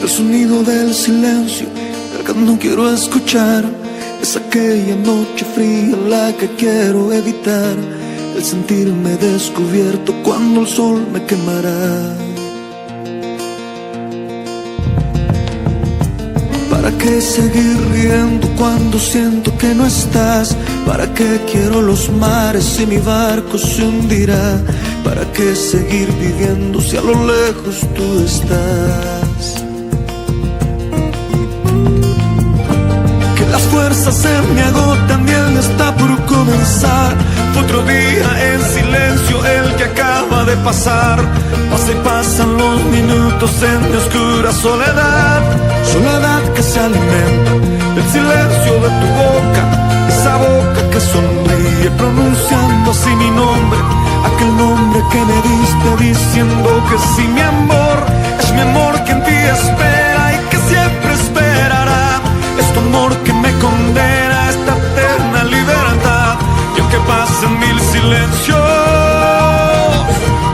El sonido del silencio, el que no quiero escuchar, es aquella noche fría la que quiero evitar. El sentirme descubierto cuando el sol me quemará. ¿Para qué seguir riendo cuando siento que no estás? ¿Para qué quiero los mares si mi barco se hundirá? ¿Para qué seguir viviendo si a lo lejos tú estás? Que las fuerzas se me agotan y el día está por comenzar. Fue otro día en silencio el que acaba de pasar. Pasa y pasan los minutos en mi oscura soledad. Soledad que se alimenta del silencio de tu boca, esa boca que sonríe pronunciando así mi nombre, aquel nombre que me diste diciendo que sí, mi amor. Es mi amor que en ti espera y que siempre esperará. Es tu amor que me condena a esta eterna libertad. Y aunque pasen mil silencios,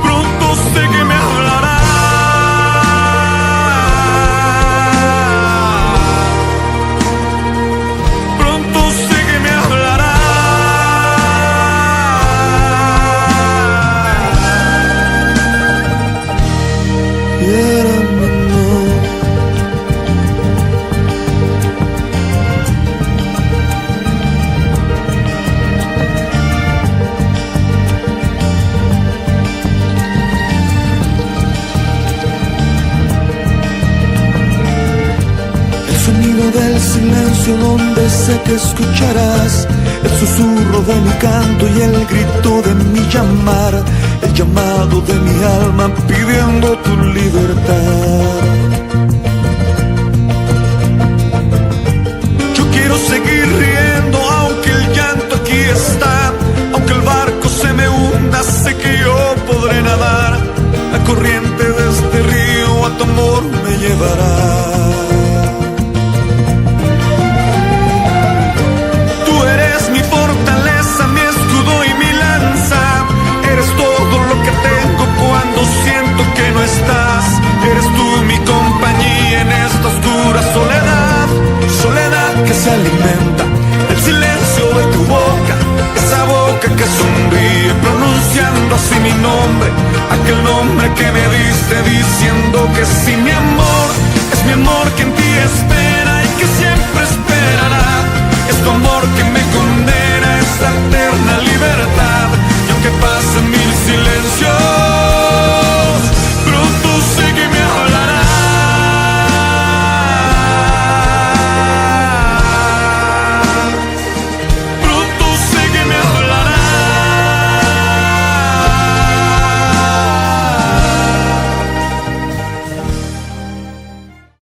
pronto sé que me hablará. Del silencio donde sé que escucharás el susurro de mi canto y el grito de mi llamar, el llamado de mi alma pidiendo tu libertad. Yo quiero seguir riendo aunque el llanto aquí está, aunque el barco se me hunda, sé que yo podré nadar. La corriente de este río a tu amor me llevará. Eres tú mi compañía en esta oscura soledad. Soledad que se alimenta del silencio de tu boca, esa boca que sonríe pronunciando así mi nombre, aquel nombre que me diste diciendo que sí, mi amor. Es mi amor que en ti espera y que siempre esperará. Es tu amor que